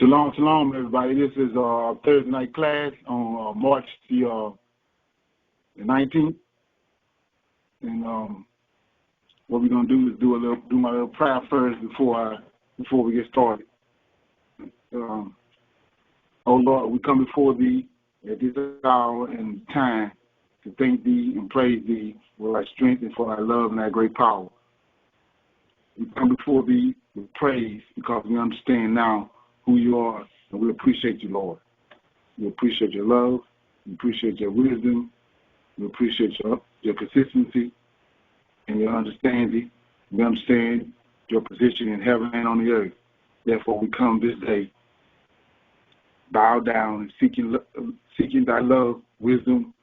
Shalom, shalom, everybody. This is Thursday night class on March the 19th, and what we're gonna do is do my little prayer first before we get started. Oh Lord, we come before Thee at this hour and time to thank Thee and praise Thee for Thy strength and for Thy love and Thy great power. We come before Thee with praise because we understand now who You are, and we appreciate You, Lord. We appreciate Your love. We appreciate Your wisdom. We appreciate Your consistency and Your understanding. We understand Your position in heaven and on the earth. Therefore, we come this day, bow down and seeking Thy love, wisdom,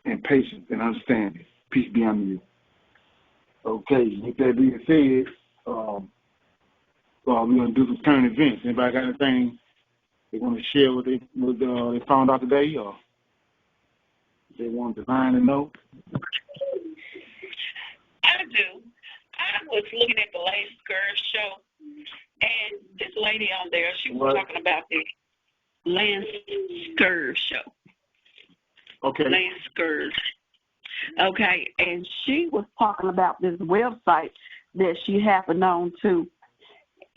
and patience and understanding. Peace be unto You. Okay, with that being said, we're going to do some current events. Anybody got anything they want to share what they found out today, or they want to divine to know? I do. I was looking at the latest Curve show, and this lady on there, she was talking about the Lance Curve show. Okay. Lance Curve. Okay, and she was talking about this website that she happened on to.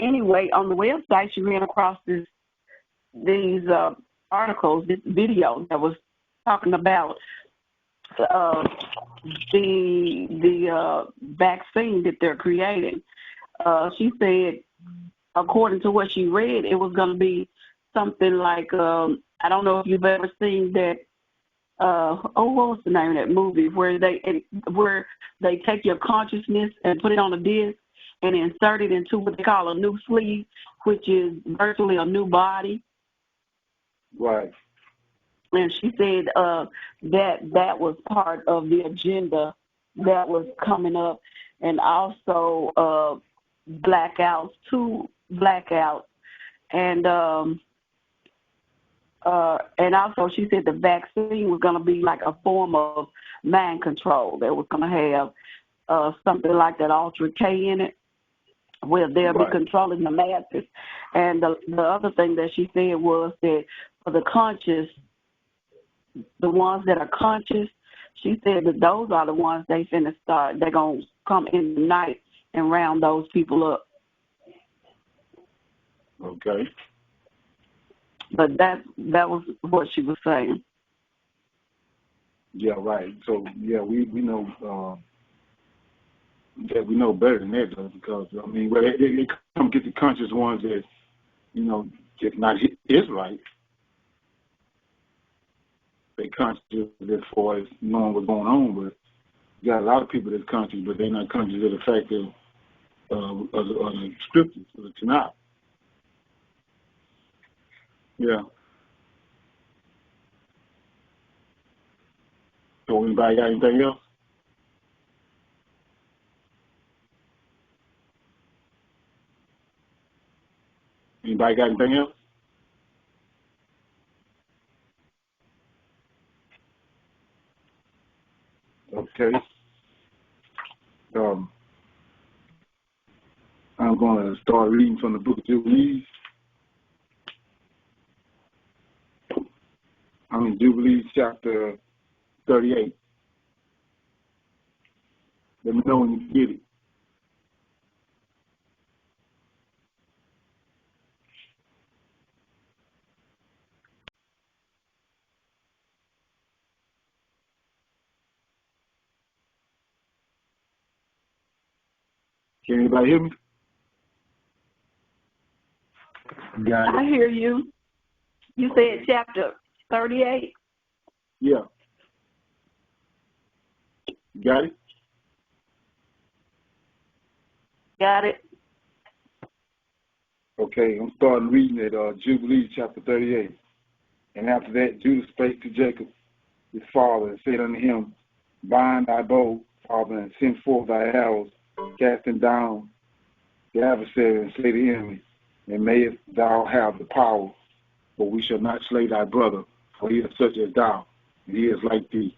Anyway, on the website, she ran across these articles, this video that was talking about the vaccine that they're creating. She said, according to what she read, it was going to be something like, I don't know if you've ever seen that, what was the name of that movie, where they take your consciousness and put it on a disc and insert it into what they call a new sleeve, which is virtually a new body. Right. And she said that was part of the agenda that was coming up, and also blackouts, and also she said the vaccine was going to be like a form of mind control. They was going to have something like that Ultra K in it, where they'll be controlling the masses. And the other thing that she said was that for the conscious, the ones that are conscious, she said that those are the ones they're going to come in the night and round those people up. Okay. But that was what she was saying. Yeah, right. So, yeah, we know that we know better than that, though, because, I mean, they come get the conscious ones that, just not Israelites. They conscious as far as knowing what's going on, but you got a lot of people that's conscious, but they're not conscious of the fact of the scriptures, of the Tanakh. Yeah. So anybody got anything else? Anybody got anything else? Okay. I'm going to start reading from the book of Jubilees. I'm in Jubilees chapter 38. Let me know when you get it. Can anybody hear me? Got it. I hear you. You said chapter 38? Yeah. Got it? Got it. Okay, I'm starting reading at Jubilees chapter 38. And after that, Judah spake to Jacob, his father, and said unto him, Bind thy bow, father, and send forth thy arrows, casting down the adversary, and slay the enemy, and mayest thou have the power, for we shall not slay thy brother, for he is such as thou, and he is like thee.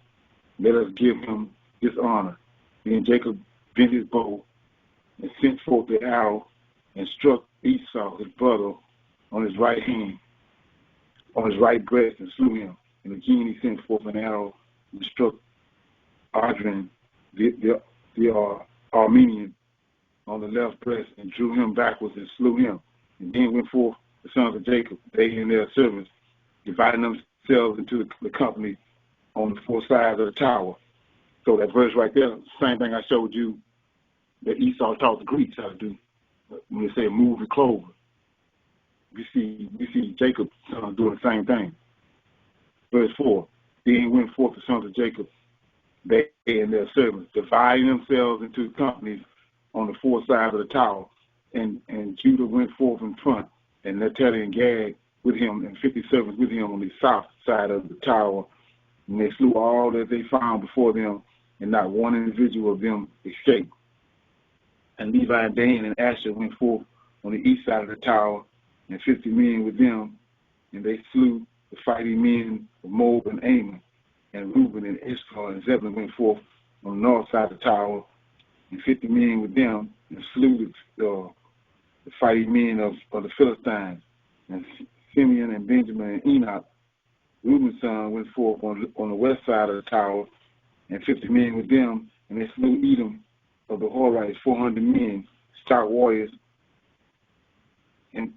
Let us give him this honor. Then Jacob bent his bow, and sent forth the arrow, and struck Esau his brother on his right hand, on his right breast, and slew him. And again he sent forth an arrow and struck Adrian, the Armenian, on the left breast, and drew him backwards and slew him. And then went forth the sons of Jacob, they and their servants, dividing themselves into the company on the four sides of the tower. So that verse right there, same thing I showed you that Esau taught the Greeks how to do. When they say move the clover, we see Jacob's son doing the same thing. Verse 4, then went forth the sons of Jacob, they and their servants, dividing themselves into companies on the four sides of the tower. And Judah went forth in front, and Naphtali and Gad with him, and 50 servants with him on the south side of the tower. And they slew all that they found before them, and not one individual of them escaped. And Levi, Dan, and Asher went forth on the east side of the tower, and 50 men with them, and they slew the fighting men of Moab and Ammon. And Reuben and Issachar and Zebulun went forth on the north side of the tower, and 50 men with them, and slew the fighting men of the Philistines. And Simeon and Benjamin and Enoch, Reuben's son, went forth on the west side of the tower, and 50 men with them, and they slew Edom of the Horites, 400 men, stout warriors, and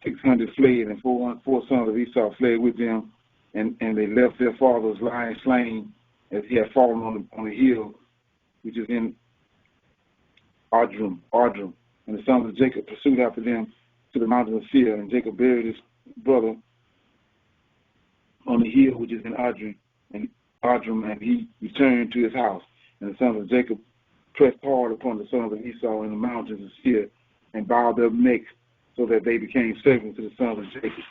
600 fled, and four sons of Esau fled with them, and they left their fathers lying slain as he had fallen on the hill, which is in Ardrum. And the sons of Jacob pursued after them to the mountain of Seir, and Jacob buried his brother on the hill which is in Ardrum, and he returned to his house. And the sons of Jacob pressed hard upon the sons of Esau in the mountains of Seir, and bowed their necks so that they became servants to the sons of Jacob.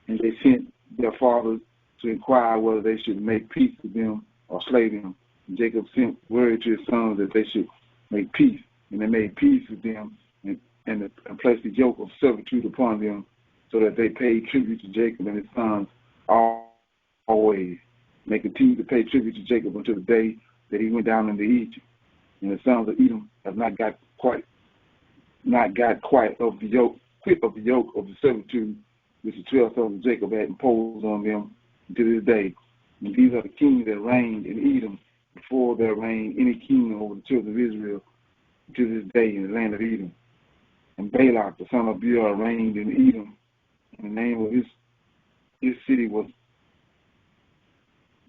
And they sent their fathers to inquire whether they should make peace with them or slay them. And Jacob sent word to his sons that they should make peace. And they made peace with them and placed the yoke of servitude upon them, so that they paid tribute to Jacob and his sons always. And they continued to pay tribute to Jacob until the day that he went down into Egypt. And the sons of Edom have not got quite of the yoke, quit of the yoke of the servitude which the 12 sons of Jacob had imposed on them to this day. And these are the kings that reigned in Edom before there reigned any king over the children of Israel to this day in the land of Edom. And Balak, the son of Beor, reigned in Edom, and the name of his city was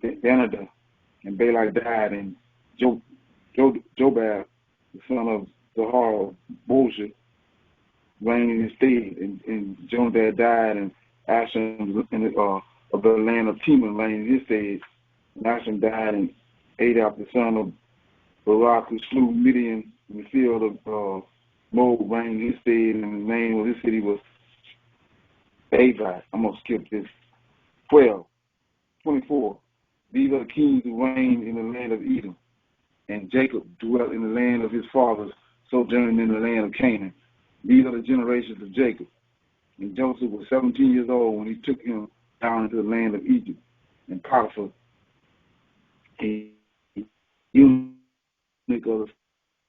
Danadah. And Balak died, and Jobab, the son of Zahar of Bozrah, reigned in his stead. And Jonadab died, and Asham of the land of Teman reigned in his stead. And Asham died, and Adab, the son of Barak, who slew Midian in the field of Moab, reigned in his stead, and the name of his city was Avi. I'm going to skip this. 24. These are the kings who reigned in the land of Edom, and Jacob dwelt in the land of his fathers, sojourning in the land of Canaan. These are the generations of Jacob. And Joseph was 17 years old when he took him down into the land of Egypt. And Potiphar, a eunuch of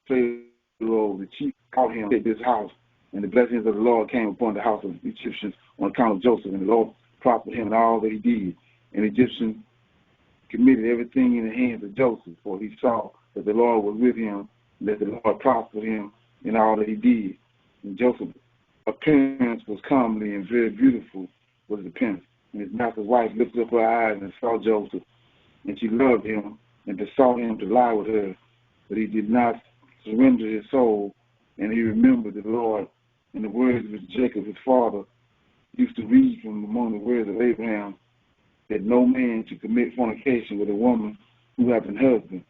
the Pharaoh, the chief, called him to this house. And the blessings of the Lord came upon the house of the Egyptians on account of Joseph. And the Lord prospered him in all that he did. And the Egyptians committed everything in the hands of Joseph, for he saw that the Lord was with him, and that the Lord prospered him in all that he did. And Joseph's appearance was comely and very beautiful was the appearance. And his master's wife lifted up her eyes and saw Joseph, and she loved him and besought him to lie with her. But he did not surrender his soul, and he remembered the Lord and the words which Jacob, his father, used to read from among the words of Abraham, that no man should commit fornication with a woman who hath an husband,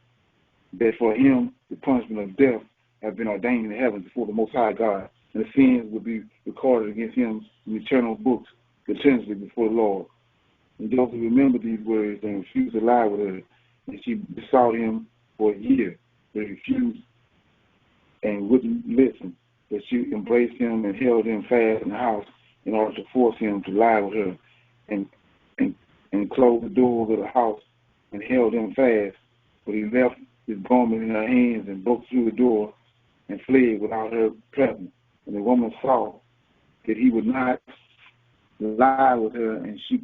that for him the punishment of death have been ordained in the heavens before the Most High God, and the sins will be recorded against him in eternal books continuously before the Lord. And Joseph remembered these words and refused to lie with her, and she besought him for a year, but he refused and wouldn't listen. But she embraced him and held him fast in the house in order to force him to lie with her, and closed the doors of the house and held him fast. But he left his garment in her hands and broke through the door and fled without her presence. And the woman saw that he would not lie with her, and she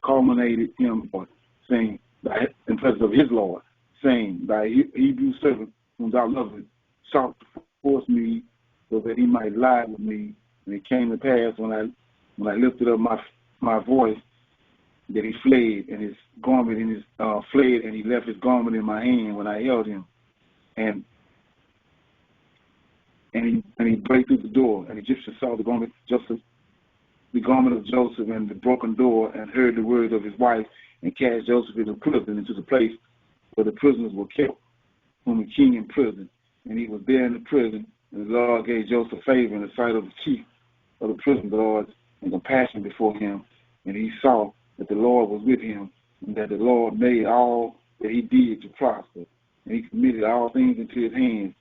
culminated him saying, in presence of his Lord, saying, thy Hebrew servant, whom thou lovest, sought to force me so that he might lie with me. And it came to pass when I lifted up my voice that he fled, and his garment in his fled, and he left his garment in my hand when I held him, and he break through the door. And the Egyptian saw the garment of Joseph and the broken door, and heard the words of his wife, and cast Joseph into prison, into the place where the prisoners were kept, whom the king imprisoned. And he was there in the prison, and the Lord gave Joseph favor in the sight of the chief of the prison guards, and compassion before him. And he saw that the Lord was with him, and that the Lord made all that he did to prosper. And he committed all things into his hands.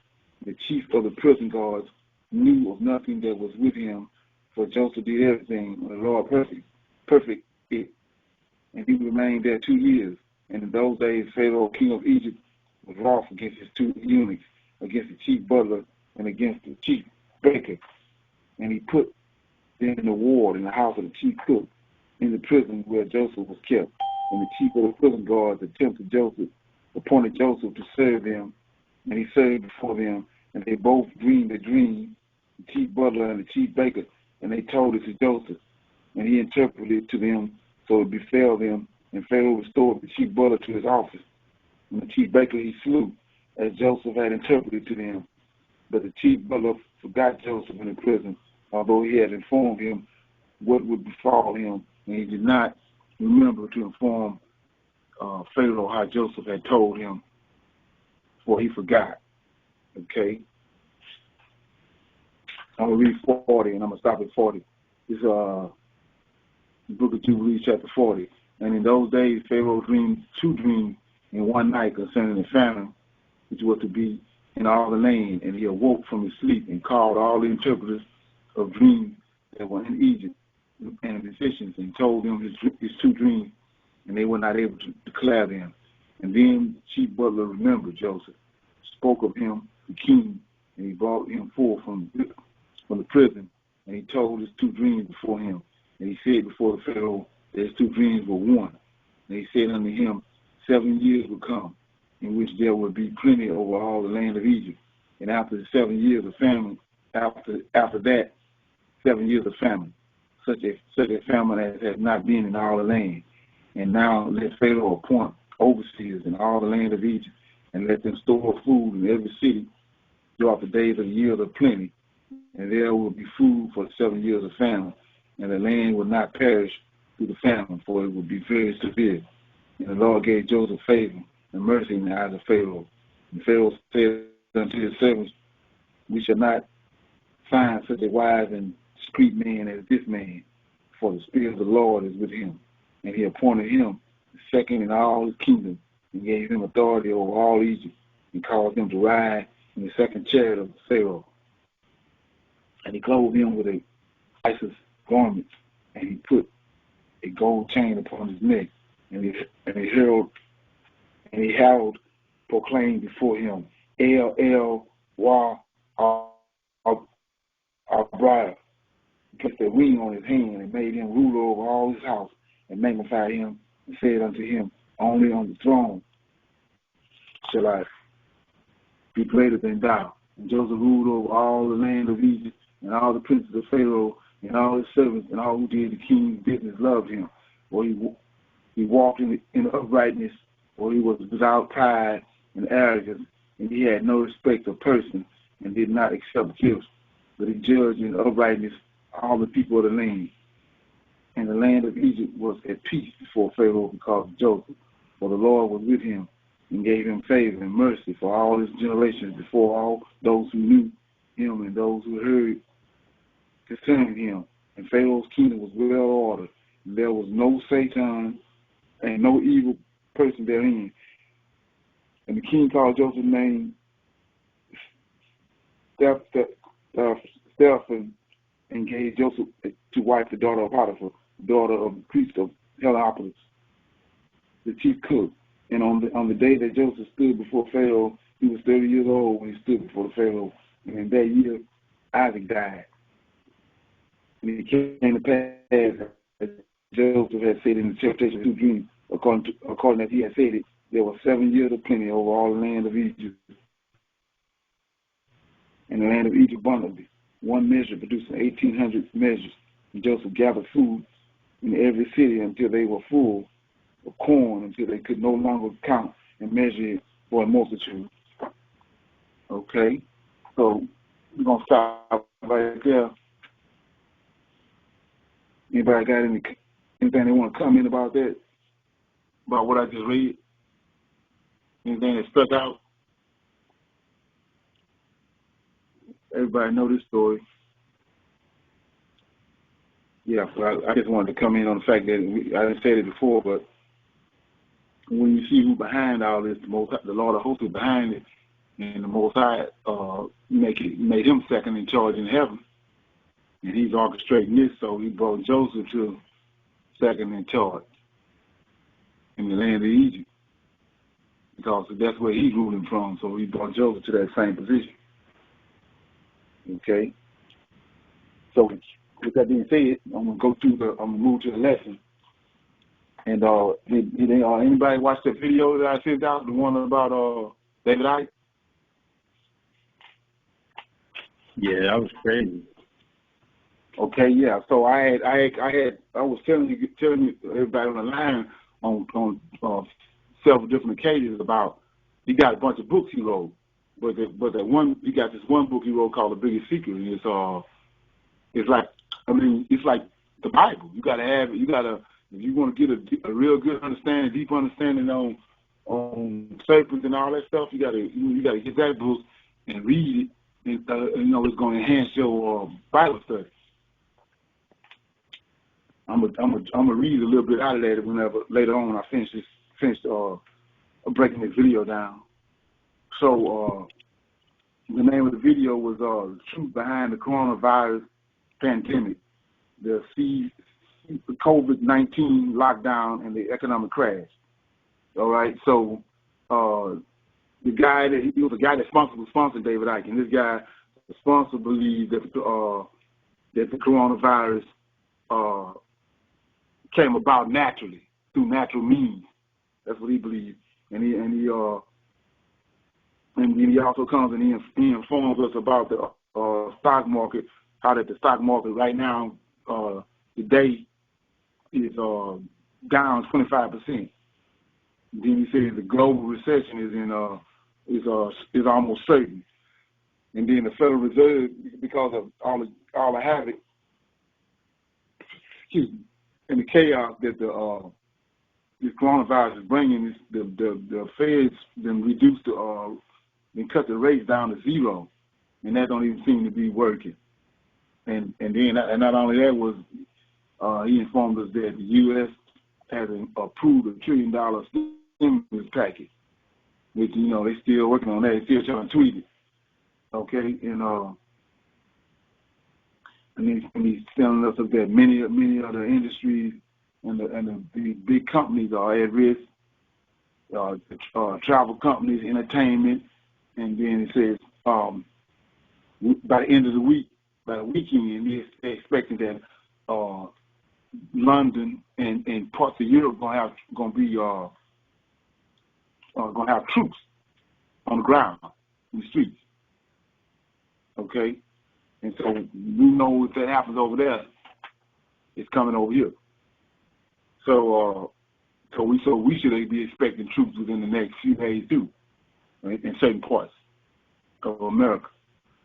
The chief of the prison guards knew of nothing that was with him, for Joseph did everything, and the Lord perfect it. And he remained there 2 years. And in those days, Pharaoh, king of Egypt, was wroth against his 2 eunuchs, against the chief butler and against the chief baker. And he put them in the ward in the house of the chief cook, in the prison where Joseph was kept. And the chief of the prison guards appointed Joseph to serve them, and he served before them. And they both dreamed a dream, the chief butler and the chief baker, and they told it to Joseph, and he interpreted it to them. So it befell them, and Pharaoh restored the chief butler to his office, and the chief baker he slew, as Joseph had interpreted to them. But the chief butler forgot Joseph in the prison, although he had informed him what would befall him, and he did not remember to inform Pharaoh how Joseph had told him, for he forgot. Okay? I'm going to read 40, and I'm going to stop at 40. It's the book of Jubilees, chapter 40. And in those days, Pharaoh dreamed 2 dreams in one night concerning the famine, which was to be in all the land. And he awoke from his sleep and called all the interpreters of dreams that were in Egypt and the physicians, and told them his 2 dreams, and they were not able to declare them. And then the chief butler remembered Joseph, spoke of him, the king, and he brought him forth from the prison, and he told his 2 dreams before him. And he said before the Pharaoh that his 2 dreams were one. And he said unto him, 7 years will come, in which there will be plenty over all the land of Egypt. And after the 7 years of famine, after that, 7 years of famine, such a famine as has not been in all the land. And now let Pharaoh appoint overseers in all the land of Egypt, and let them store food in every city throughout the days of the years of plenty. And there will be food for the 7 years of famine, and the land will not perish through the famine, for it will be very severe. And the Lord gave Joseph favor and mercy in the eyes of Pharaoh. And Pharaoh said unto his servants, we shall not find such a wise and discreet man as this man, for the Spirit of the Lord is with him. And he appointed him second in all his kingdom, and gave him authority over all Egypt, and caused him to ride in the second chariot of Pharaoh. And he clothed him with a nicest garment, and he put a gold chain upon his neck, and he herald proclaimed before him, El Wa Abriah, put the ring on his hand, and made him ruler over all his house, and magnified him, and said unto him, only on the throne shall I be greater than thou. And Joseph ruled over all the land of Egypt, and all the princes of Pharaoh, and all his servants, and all who did the king's business loved him. For he walked in uprightness, for he was without pride and arrogance, and he had no respect of person, and did not accept gifts, but he judged in uprightness all the people of the land. And the land of Egypt was at peace before Pharaoh because of Joseph, for the Lord was with him, and gave him favor and mercy for all his generations before all those who knew him and those who heard concerning him. And Pharaoh's kingdom was well ordered, and there was no Satan and no evil person therein. And the king called Joseph's name Stephen, and gave Joseph to wife the daughter of Potiphar, daughter of the priest of Heliopolis, the chief cook. And on the day that Joseph stood before Pharaoh, he was 30 years old when he stood before the Pharaoh. And in that year, Isaac died. And it came to pass that Joseph had said in the interpretation of two dreams, according as he had said it, there were 7 years of plenty over all the land of Egypt. And the land of Egypt abundantly. One measure producing 1,800 measures. And Joseph gathered food in every city until they were full of corn, until they could no longer count and measure it for a multitude. Okay, so we're going to stop right there. Anybody got anything they want to comment about that? About what I just read? Anything that stuck out? Everybody know this story. Yeah, so I just wanted to come in on the fact that I didn't say it before, but when you see who's behind all this, the Lord of hosts is behind it, and the Most High made him second in charge in heaven, and he's orchestrating this, so he brought Joseph to second in charge in the land of Egypt, because that's where he's ruling from, so he brought Joseph to that same position. Okay? So with that being said, I'm gonna move to the lesson. And did anybody watch the video that I sent out, the one about David Icke? Yeah, that was crazy. Okay, yeah. So I was telling you everybody on the line on several different occasions about he got a bunch of books he wrote, but that one he got this one book he wrote called The Biggest Secret, and it's like the Bible. You gotta have it. If you want to get a real good understanding, deep understanding on serpents and all that stuff, you gotta get that book and read it, and it's going to enhance your Bible study. I'm gonna read a little bit out of that whenever later on I finish breaking this video down. So the name of the video was The Truth Behind the Coronavirus Pandemic, the COVID-19 lockdown and the economic crash. All right, so he was the guy that sponsored David Icke, and this guy, the sponsor, believes that the coronavirus came about naturally through natural means. That's what he believes, and he also comes and he informs us about the stock market, how that the stock market right now today is down 25%. Then he says the global recession is almost certain. And then the Federal Reserve, because of all the havoc, and the chaos that this coronavirus is bringing, the Feds then reduced then cut the rates down to zero, and that don't even seem to be working. And not only that was he informed us that the U.S. has approved $1 trillion stimulus package, which they still working on that. They still trying to tweet it. Okay, and he's telling us that many other industries and the big companies are at risk. Travel companies, entertainment, and then it says by the end of the week, by the weekend, they're expecting that London and parts of Europe gonna have troops on the ground in the streets. Okay, and so we know if that happens over there, it's coming over here. So we should be expecting troops within the next few days too, right, in certain parts of America.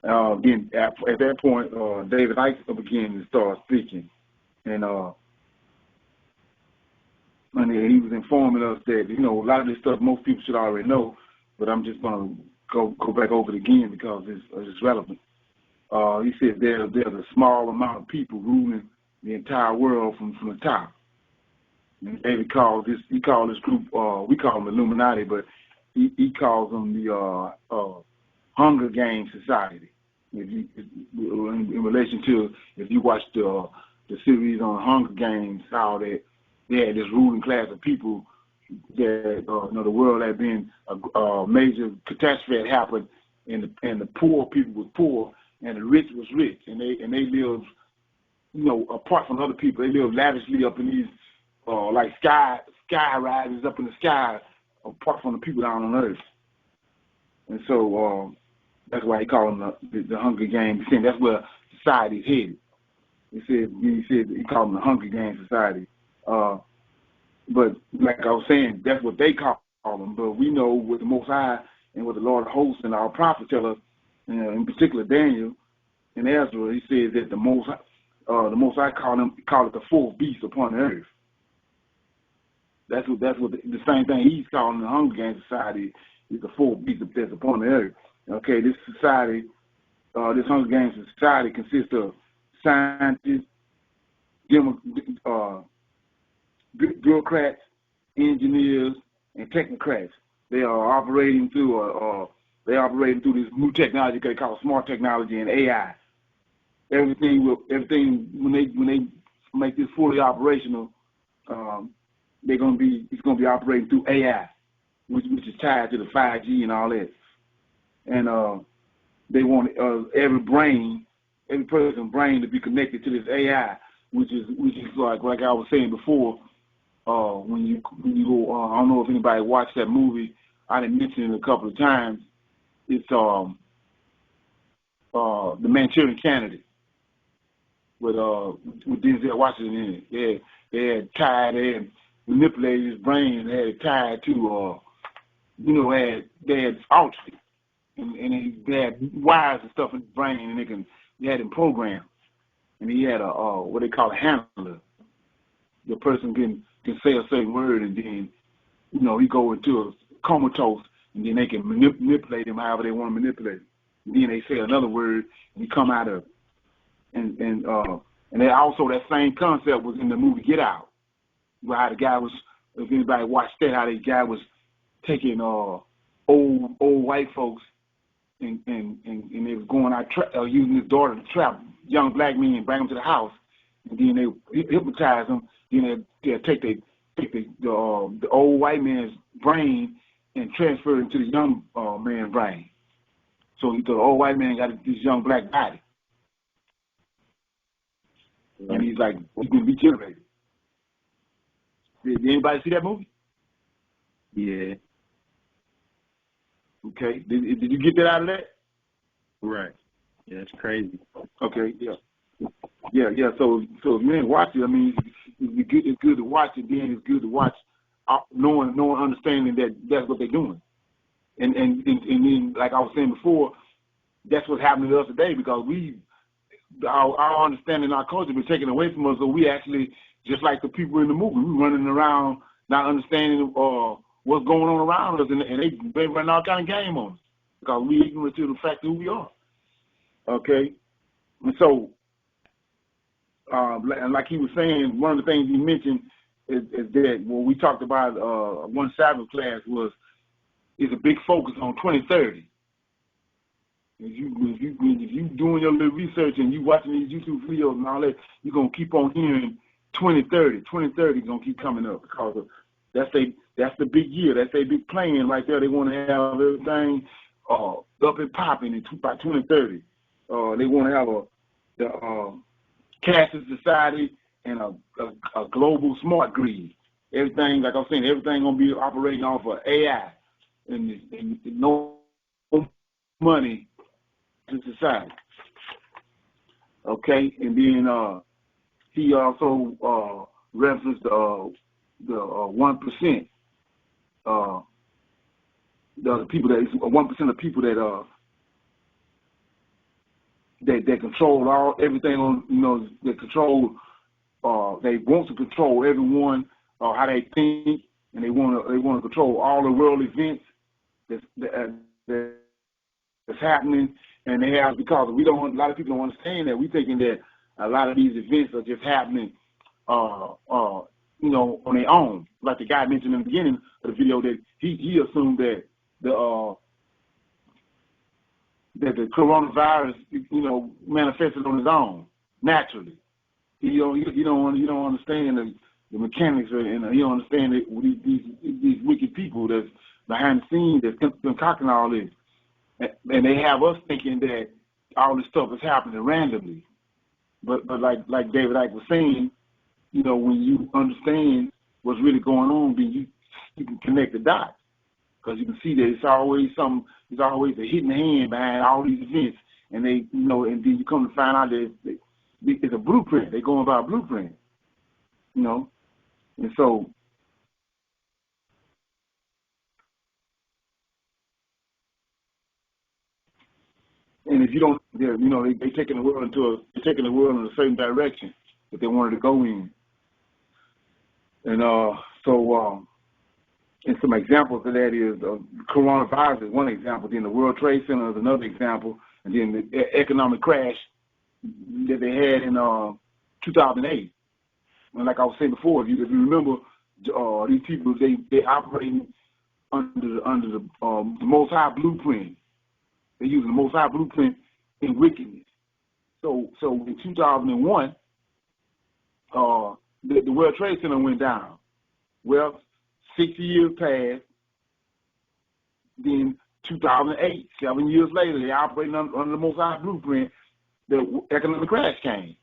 Then at that point, David Icke began to start speaking, and he was informing us that a lot of this stuff most people should already know, but I'm just gonna go back over it again because it's relevant. He said there's a small amount of people ruling the entire world from the top. And David called this group, we call them Illuminati, but he calls them the Hunger Games Society. In relation to, if you watch the series on Hunger Games, how they had this ruling class of people that the world had been a major catastrophe had happened, and the poor people was poor, and the rich was rich, and they lived, apart from other people, they lived lavishly up in these like sky rises up in the sky, apart from the people down on earth. And so that's why he called them the Hunger Games. That's where society's headed. He said he called them the Hunger Games society. But like I was saying, that's what they call them. But we know what the Most High and what the Lord of Hosts and our prophets tell us, in particular Daniel and Ezra, he says that the Most High call it the fourth beast upon the earth. That's what the same thing he's calling the Hunger Games society is the fourth beast that's upon the earth. Okay, this society, this Hunger Games society consists of scientists, bureaucrats, engineers, and technocrats. They are operating through this new technology they call smart technology and AI. Everything when they make this fully operational, it's gonna be operating through AI, which is tied to the 5G and all that. And they want every person's brain to be connected to this AI, which is like I was saying before. When you go, I don't know if anybody watched that movie. I didn't mention it a couple of times. It's the Manchurian Candidate with Denzel Washington in it. They had tied and manipulated his brain and had it tied to they had altered and they had wires and stuff in his brain, and they had him programmed, and he had a what they call a handler. The person can say a certain word, and then he go into a comatose, and then they can manipulate him however they want to manipulate him. And then they say another word, and he come out of it. And then also that same concept was in the movie Get Out, where how the guy was, if anybody watched that, how the guy was taking old white folks and they was going out using his daughter to trap young black men and bring them to the house, and then they hypnotize them. Then they'll take the old white man's brain and transfer it into the young man's brain. So the old white man got this young black body, and he's going to be generated. Did anybody see that movie? Yeah. Okay. Did you get that out of that? Right. Yeah, it's crazy. Okay. Yeah. So if you ain't watch it, I mean, it's good to watch it. Then it's good to watch, knowing, understanding that that's what they're doing. And then, like I was saying before, that's what's happening to us today, because our understanding, our culture been taken away from us. So we actually, just like the people in the movie, we running around not understanding what's going on around us, and they running all kind of game on us because we ignorant to the fact of who we are. Okay, and so, like he was saying, one of the things he mentioned is that when we talked about one Sabbath class is a big focus on 2030. If you doing your little research and you watching these YouTube videos and all that, you're gonna keep on hearing 2030. 2030 is gonna keep coming up because that's the big year. That's their big plan right there. They want to have everything up and popping by 2030. They want to have the cashless society and a global smart grid. Everything, like I was saying, everything gonna be operating off of AI and no money to society. Okay, and then he also referenced the 1%. The people that 1% of people that control everything on, that control. They want to control everyone, how they think, and they want to control all the world events that's happening. And they have, because a lot of people don't understand that. We thinking that a lot of these events are just happening, on their own. Like the guy mentioned in the beginning of the video, that he assumed that the coronavirus, manifested on his own naturally. You don't understand the mechanics, and you don't understand these wicked people that's behind the scenes that's concocting all this. and they have us thinking that all this stuff is happening randomly. But like David Icke was saying, you know, when you understand what's really going on, then you can connect the dots, because you can see that it's always a hidden hand behind all these events, and they, you know, and then you come to find out that it's a blueprint. They're going by a blueprint, you know, and so. And if you don't, you know, they're taking the world in a certain direction that they wanted to go in. And and some examples of that is coronavirus is one example. Then the World Trade Center is another example, and then the economic crash that they had in 2008. And like I was saying before, if you remember, these people they operating under the Most High blueprint. They're using the Most High blueprint in wickedness. So in 2001, the World Trade Center went down. Well, 60 years passed. Then 2008, 7 years later, they operating under the Most High blueprint. The economic crash came,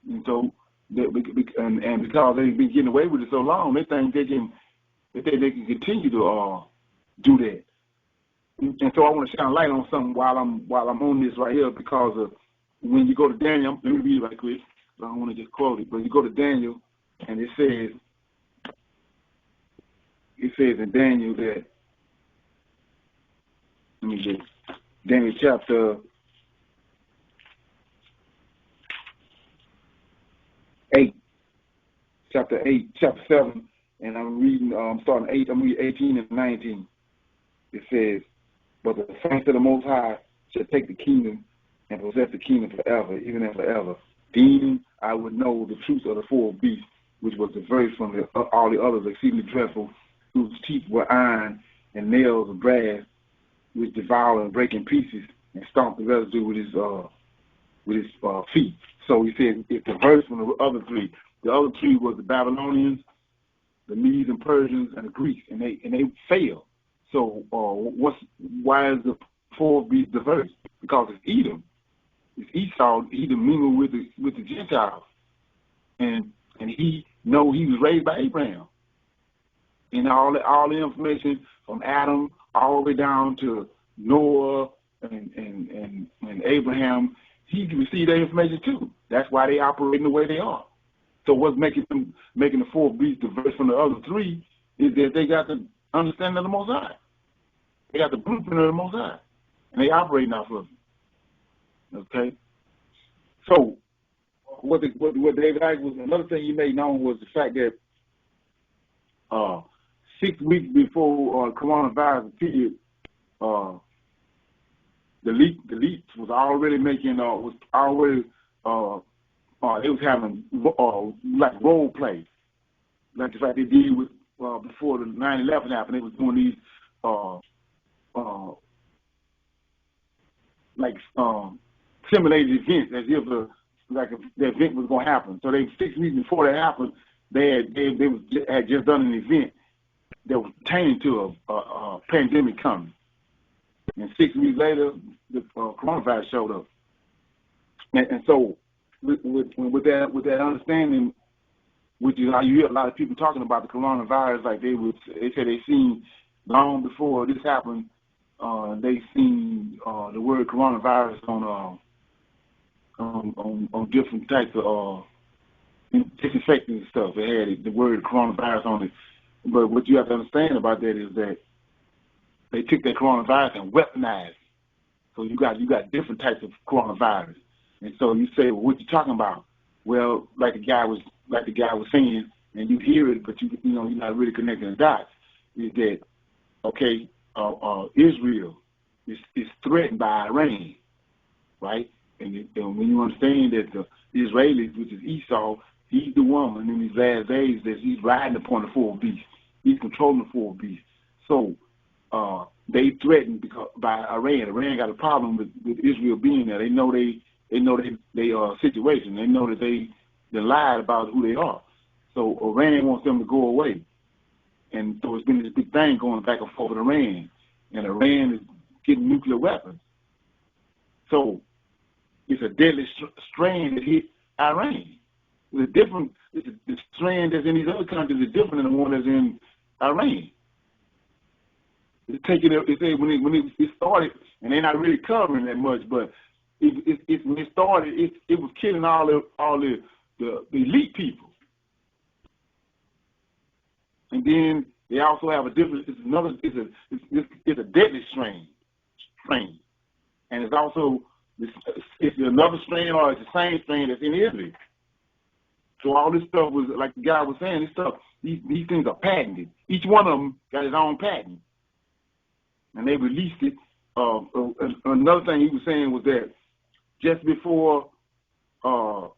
and so and because they've been getting away with it so long, they think they can continue to do that. And so I want to shine a light on something while I'm on this right here, because of when you go to Daniel, let me read it right quick. I don't want to just quote it, but you go to Daniel, and it says in Daniel that, let me get Daniel chapter 8, chapter 7, and I'm reading, starting 8, I'm reading 18 and 19. It says, but the saints of the Most High shall take the kingdom and possess the kingdom forever, even and forever. Then I would know the truth of the four beasts, which was diverse from all the others, exceedingly dreadful, whose teeth were iron and nails of brass, which devour and break in pieces and stomp the residue with his feet. So he said it's diverse from the other three. The other three was the Babylonians, the Medes and Persians, and the Greeks, and they failed. So why is the fourth beast diverse? Because it's Edom. It's Esau. Edom mingled with the Gentiles, and he was raised by Abraham. And all the information from Adam all the way down to Noah and Abraham, he received that information too. That's why they operate in the way they are. So what's making the fourth beast diverse from the other three is that they got the understanding of the Most High. They got the blueprint of the Most High, and they operating off of it. Okay. So what David Icke was, another thing he made known was the fact that 6 weeks before coronavirus appeared, the leaks was already making they was having like role play, like the fact they did with before the 9/11 happened. They was doing these simulated events as if the event was going to happen. So 6 weeks before that happened, they had just done an event that was pertaining to a pandemic coming. And 6 weeks later, the coronavirus showed up. And so with that understanding, which is how you hear a lot of people talking about the coronavirus, like they said they seen long before this happened, they seen the word coronavirus on different types of disinfectant and stuff. It had the word coronavirus on it. But what you have to understand about that is that they took that coronavirus and weaponized it. So you got different types of coronavirus. And so you say, well, what you talking about? Well, like the guy was saying, and you hear it, but you're not really connecting the dots. Is that okay? Israel is threatened by Iran, right? And when you understand that the Israelis, which is Esau, he's the one in these last days that he's riding upon the four beasts. He's controlling the four beasts. So they threatened by Iran. Iran got a problem with Israel being there. They know they situation. They know that they lied about who they are. So Iran wants them to go away. And so it's been this big thing going back and forth with Iran. And Iran is getting nuclear weapons. So it's a deadly strain that hit Iran. It's different. The strain that's in these other countries is different than the one that's in Iran. It's taking it when it started, and they're not really covering that much, but when it started, it was killing all the elite people. And then they also have a different. It's a deadly strain, and it's also it's another strain or it's the same strain that's in Italy. So all this stuff was like the guy was saying. These things are patented. Each one of them got his own patent, and they released it. Another thing he was saying was that just before the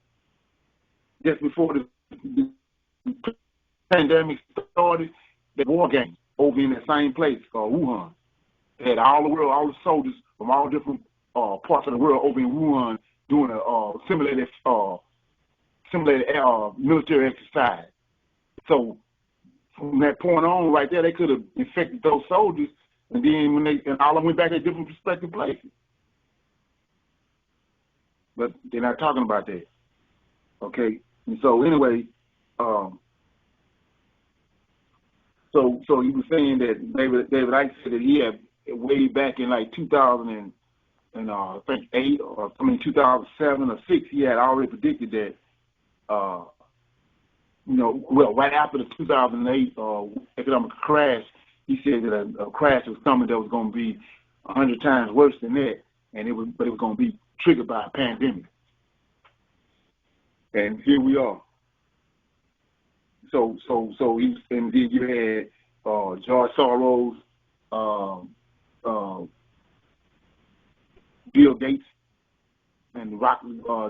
pandemic started, the war games over in that same place called Wuhan. They had all the soldiers from all different parts of the world over in Wuhan doing a simulated military exercise. So from that point on, right there, they could have infected those soldiers, and then all of them went back to different prospective places. But they're not talking about that. Okay, and so anyway, so he was saying that David Icke said that he had way back in like 2000 and I think 2007 or 6, he had already predicted that. Right after the 2008 economic crash, he said that a crash was coming that was going to be 100 times worse than that, but it was going to be triggered by a pandemic. And here we are. So he, and then you had George Soros, Bill Gates, and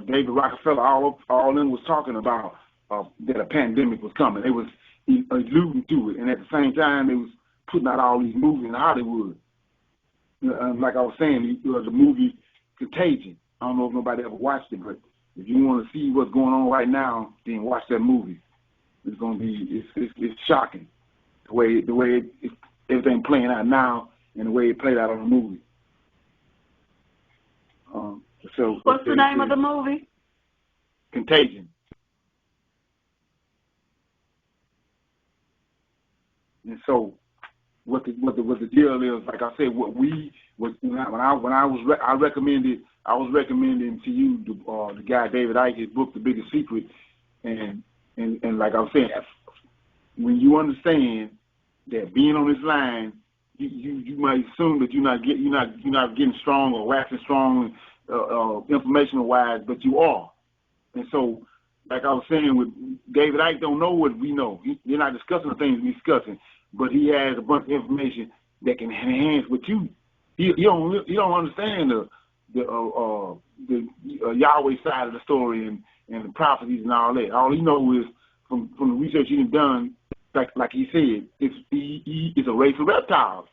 David Rockefeller, all of them was talking about that a pandemic was coming. They was alluding to it, and at the same time, they was putting out all these movies in Hollywood. Like I was saying, the movie Contagion. I don't know if nobody ever watched it, but if you want to see what's going on right now, then watch that movie. It's going to be it's shocking the way everything playing out now and the way it played out on the movie. So what's the name of the movie? Contagion. And so what the deal is, like I said, I was recommending to you the guy David Icke's book, The Biggest Secret, and like I was saying, when you understand that being on this line, you might assume that you're not getting strong or waxing strong informational wise, but you are. And so, like I was saying, with David Icke don't know what we know. You're not discussing the things we're discussing, but he has a bunch of information that can enhance what you don't understand the Yahweh side of the story and the prophecies and all that. All he knows is from the research he's done, like he said, it's a race of reptiles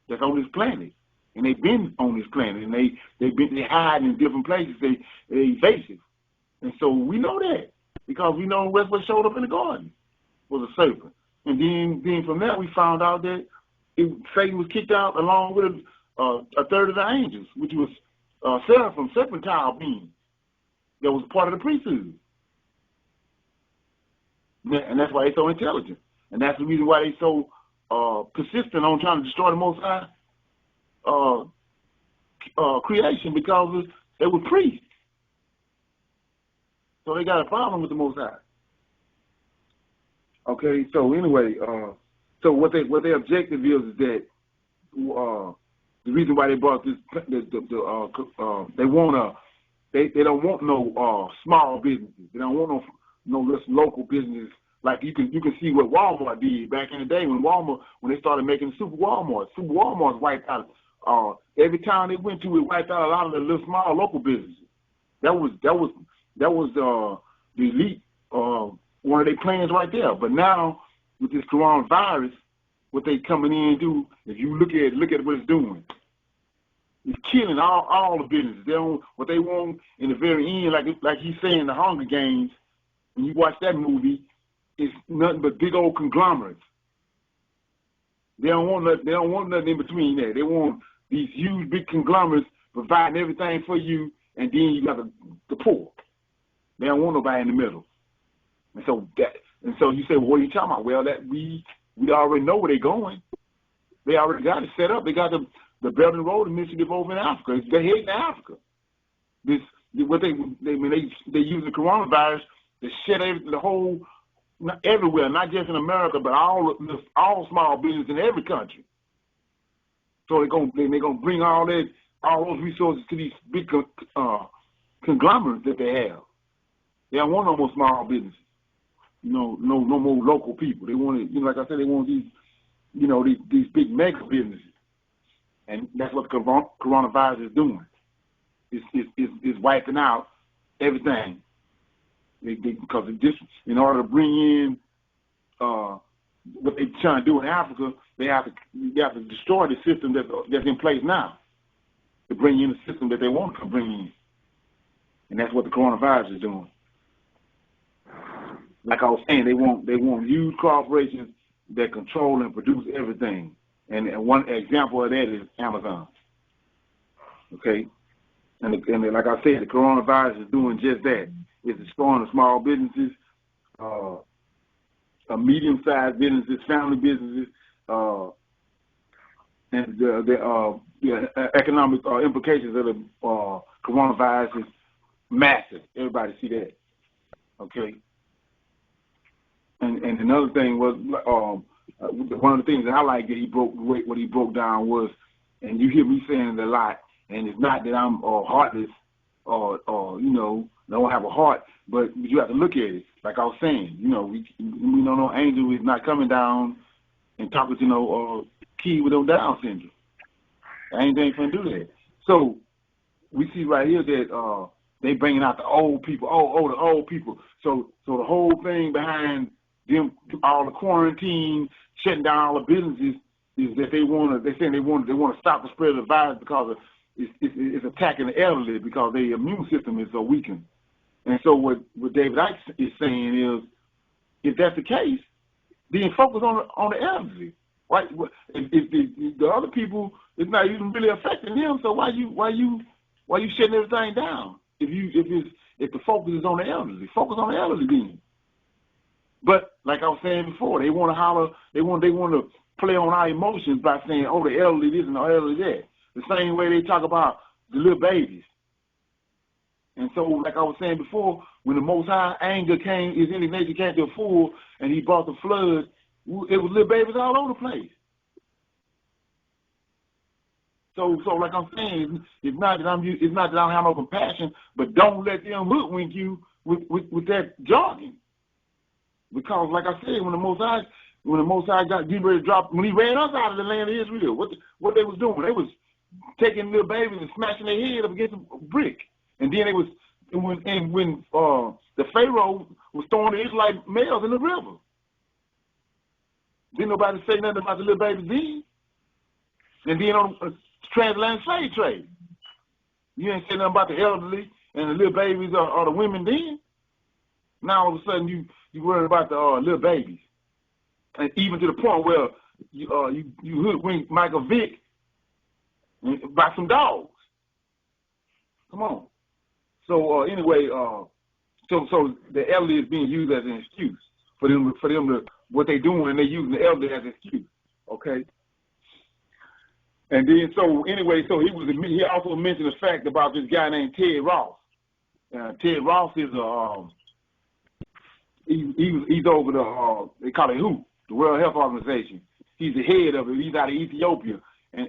that's on this planet, and they've been on this planet, and they hide in different places. They're evasive, and so we know that because we know that's what showed up in the garden was a serpent, and then from that we found out that Satan was kicked out along with a third of the angels, which was seraphim, serpentine beings that was part of the priesthood. And that's why they're so intelligent. And that's the reason why they're so persistent on trying to destroy the Most High creation, because they were priests. So they got a problem with the Most High. Okay, so anyway, so what their objective is that the reason why they brought this, they don't want no small businesses. They don't want no local business. Like you can see what Walmart did back in the day when they started making Super Walmarts. Super Walmarts wiped out every town they went to. It wiped out a lot of the little small local businesses. That was the elite one of their plans right there. But now with this coronavirus, what they coming in and do, if you look at what it's doing, it's killing all the businesses. What they want in the very end, like he's saying, the Hunger Games. When you watch that movie, it's nothing but big old conglomerates They don't want nothing in between that. They want these huge big conglomerates providing everything for you, and then you got the poor. They don't want nobody in the middle. And so you say, well, what are you talking about? Well, that we already know where they're going. They already got it set up. They got the Belt and Road Initiative over in Africa. They're heading Africa. They use the coronavirus to shut the whole everywhere, not just in America, but all small business in every country. So they're gonna bring all those resources to these big conglomerates that they have. They don't want no more small businesses. No more local people. They want like I said, they want these big mega businesses, and that's what the coronavirus is doing. It's wiping out everything. Because in order to bring in what they're trying to do in Africa, they have to destroy the system that's in place now to bring in the system that they want to bring in, and that's what the coronavirus is doing. Like I was saying, they want huge corporations that control and produce everything, and one example of that is Amazon. Okay, and like I said, the coronavirus is doing just that. It's destroying the small businesses, medium-sized businesses, family businesses, and the economic implications of the coronavirus is massive. Everybody see that, okay? And another thing was one of the things that I like that what he broke down was, and you hear me saying it a lot, and it's not that I'm heartless or don't have a heart, but you have to look at it. Like I was saying, we know no angel is not coming down and talking to no kid with no Down syndrome. The angel ain't gonna do that. So we see right here that they bringing out the old people. The old people. So the whole thing behind them, all the quarantine, shutting down all the businesses, is that they want to stop the spread of the virus because it's attacking the elderly because their immune system is so weakened. And so what David Icke is saying is, if that's the case, then focus on the elderly, right? If the other people, it's not even really affecting them. So why you shutting everything down? If the focus is on the elderly, focus on the elderly then. But like I was saying before, they want to holler, they want to play on our emotions by saying, oh, the elderly this and the elderly that. The same way they talk about the little babies. And so, like I was saying before, when the Most High anger came, his indignation came to a full, and he brought the flood, it was little babies all over the place. So like I'm saying, it's not that I don't have no compassion, but don't let them hoodwink you with that jargon. Because, like I said, when the Most High got getting ready to drop, when he ran us out of the land of Israel, what they was doing? They was taking little babies and smashing their head up against a brick. And then when the Pharaoh was throwing the Israelite males in the river. Didn't nobody say nothing about the little babies then. And then on transatlantic slave trade, you ain't say nothing about the elderly and the little babies or the women then. Now all of a sudden you worried about the little babies, and even to the point where you hoodwink Michael Vick by some dogs. Come on. So anyway, so the elderly is being used as an excuse for them to what they doing, and they using the elderly as an excuse. Okay. And then so anyway, so he also mentioned the fact about this guy named Ted Ross. Ted Ross is he's over they call it WHO, the World Health Organization. He's the head of it. He's out of Ethiopia, and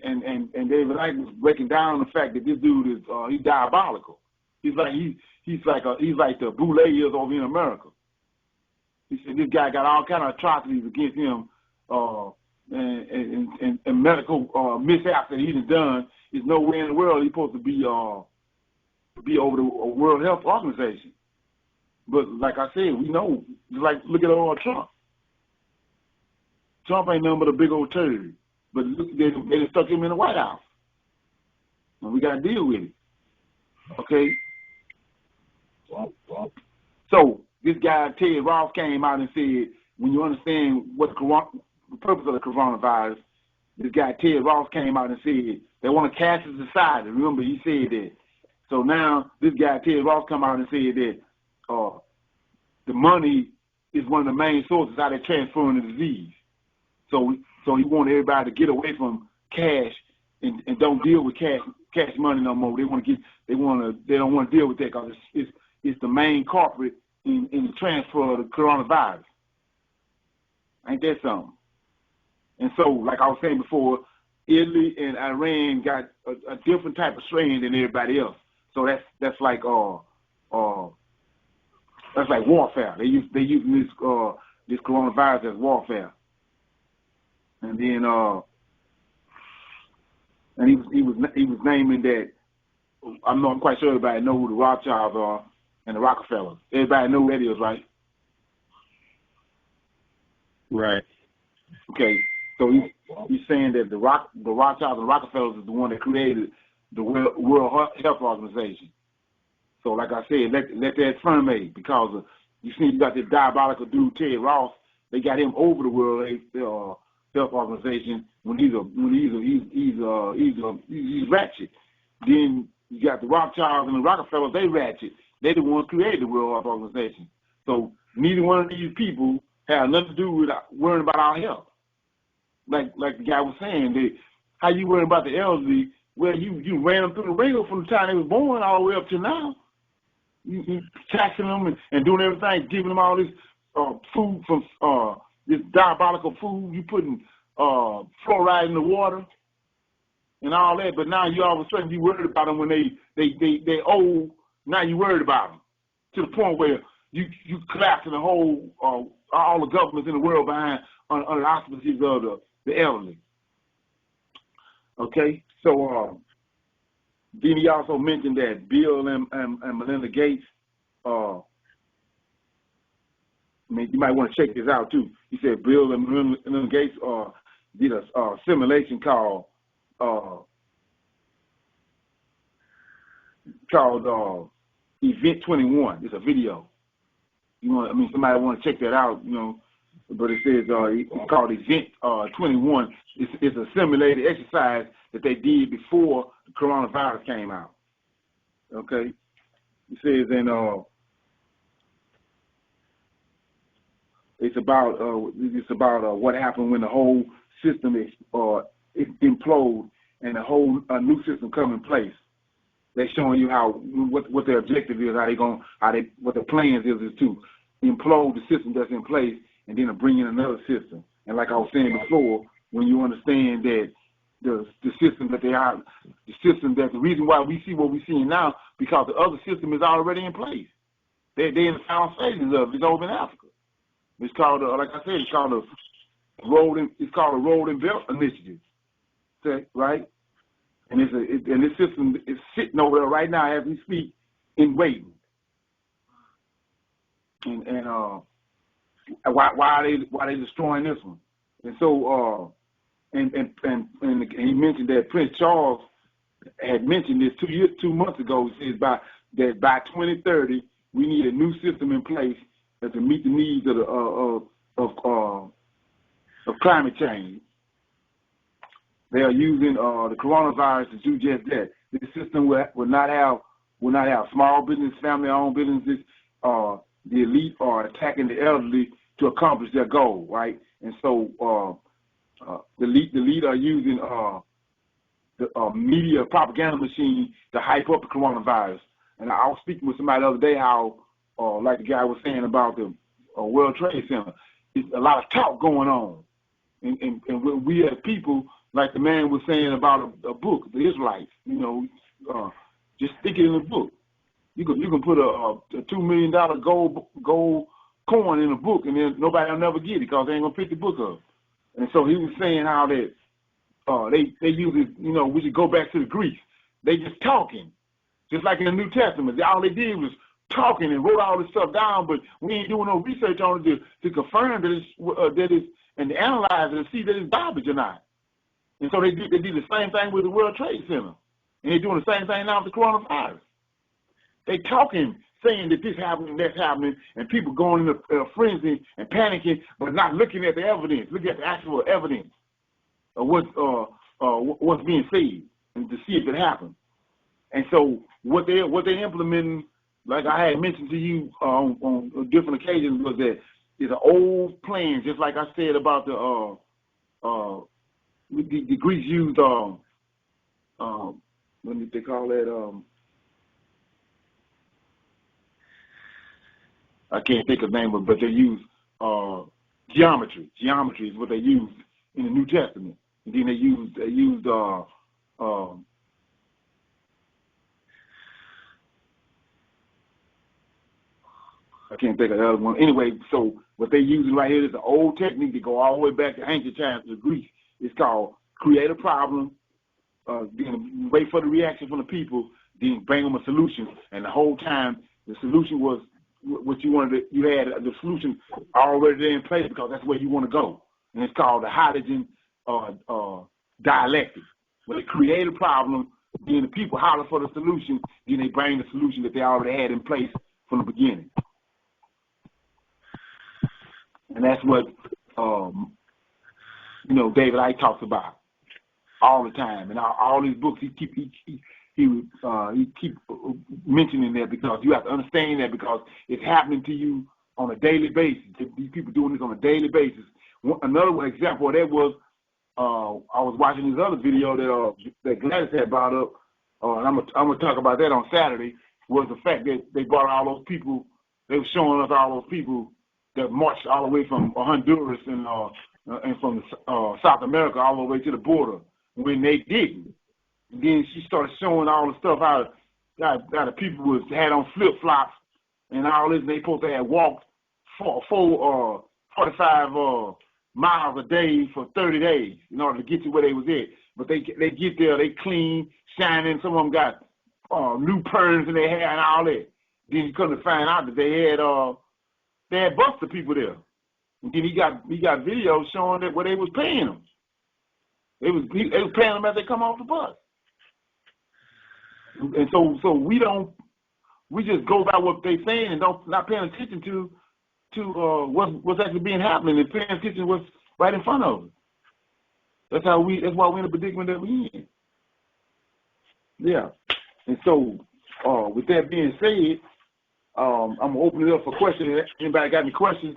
David Icke was breaking down the fact that this dude is he's diabolical. He's like the Boule is over in America. He said this guy got all kind of atrocities against him, and medical mishaps that he's done. There's nowhere in the world he's supposed to be over the World Health Organization. But like I said, we know. Like look at old Trump. Trump ain't nothing but a big old turd. But look, they stuck him in the White House, and we got to deal with it. Okay. So this guy Ted Ross came out and said, when you understand what the purpose of the coronavirus this guy Ted Ross came out and said they want to cast it aside. Remember, he said that. So now this guy Ted Ross come out and said that the money is one of the main sources how they're transferring the disease. So he want everybody to get away from cash and don't deal with cash money no more. They don't want to deal with that because it's the main culprit in the transfer of the coronavirus. Ain't that something? And so, like I was saying before, Italy and Iran got a different type of strain than everybody else. So that's like warfare. They using this coronavirus as warfare. And then he was naming that. I'm not quite sure everybody know who the Rothschilds are and the Rockefellers. Everybody know who that is, right? Right. Okay. So he's saying that the Rothschilds and Rockefellers is the one that created the World Health Organization. So like I said, let that affirmate because you see you got this diabolical dude Ted Ross. They got him over the World Health Organization when he's ratchet. Then you got the Rothschilds and the Rockefellers. They ratchet. They the ones created the World Health Organization. So neither one of these people have nothing to do with worrying about our health. Like the guy was saying, how you worrying about the elderly? Well, you ran them through the ringer from the time they was born all the way up to now. You taxing them and doing everything, giving them all this food from this diabolical food. You putting fluoride in the water and all that. But now you all of a sudden you worried about them when they old. Now you worried about them to the point where you collapsing the whole all the governments in the world behind under the auspices of the elderly. Okay, so then he also mentioned that Bill and Melinda Gates. I mean, you might want to check this out too. He said Bill and Melinda Gates did a simulation called Event 21. It's a video. Somebody want to check that out, but it says it's called Event 21. It's a simulated exercise that they did before the coronavirus came out. Okay, it says it's about what happened when the whole system implode and the whole new system come in place. They're showing you what their objective is, what the plans is to implode the system that's in place and then to bring in another system. And like I was saying before, when you understand that the system that the reason why we see what we're seeing now, because the other system is already in place. They're in the final stages of it. It's over in Africa. It's called, like I said, it's called a Road and Belt Initiative. Okay, right? And this system is sitting over there right now as we speak, in waiting. And why are they destroying this one? And so and he mentioned that Prince Charles had mentioned this 2 months ago. He says by 2030 we need a new system in place to meet the needs of climate change. They are using the coronavirus to do just that. This system will not have small business, family-owned businesses. The elite are attacking the elderly to accomplish their goal, right? And so the elite are using the media propaganda machine to hype up the coronavirus. And I was speaking with somebody the other day how, like the guy was saying about the World Trade Center, it's a lot of talk going on. And we as people, like the man was saying about a book, the Israelites, just stick it in a book. You can put a $2 million gold coin in a book, and then nobody will never get it because they ain't gonna pick the book up. And so he was saying how that they use it. We should go back to the Greeks. They just talking, just like in the New Testament. All they did was talking and wrote all this stuff down, but we ain't doing no research on it to confirm that it's and to analyze it and see that it's garbage or not. And so they did the same thing with the World Trade Center, and they're doing the same thing now with the coronavirus. They talking, saying that this happening, that's happening, and people going into frenzy and panicking, but not looking at the evidence, looking at the actual evidence what's being said and to see if it happens. And so what they're implementing, like I had mentioned to you on different occasions, was that it's an old plan, just like I said about the Greeks used what did they call that? I can't think of the name of it, but they use geometry. Geometry is what they use in the New Testament. And then they used I can't think of the other one. Anyway, so what they're using right here is an old technique that go all the way back to ancient times to Greece. It's called create a problem, then wait for the reaction from the people, then bring them a solution. And the whole time, the solution was what you wanted. You had the solution already there in place because that's where you want to go. And it's called the hydrogen dialectic. Where they create a problem, then the people holler for the solution, then they bring the solution that they already had in place from the beginning. And that's what, David Icke talks about all the time. And all these books, he keep mentioning that because you have to understand that because it's happening to you on a daily basis. These people doing this on a daily basis. Another example of that was I was watching this other video that Gladys had brought up, and I'm gonna talk about that on Saturday, was the fact that they brought all those people, they were showing us all those people that marched all the way from Honduras and from South America all the way to the border when they didn't. And then she started showing all the stuff how the people had on flip-flops and all this, and they supposed to have walked 45 miles a day for 30 days in order to get to where they was at. But they get there, they clean, shining. Some of them got new perms in their hair and all that. Then you come to find out that they had busted people there. And then he got videos showing that where they was paying them. They was paying them as they come off the bus. And so we just go by what they saying and not paying attention to what's actually being happening and paying attention to what's right in front of us. That's why we're in the predicament that we're in. Yeah. And so with that being said, I'm gonna open it up for questions. Anybody got any questions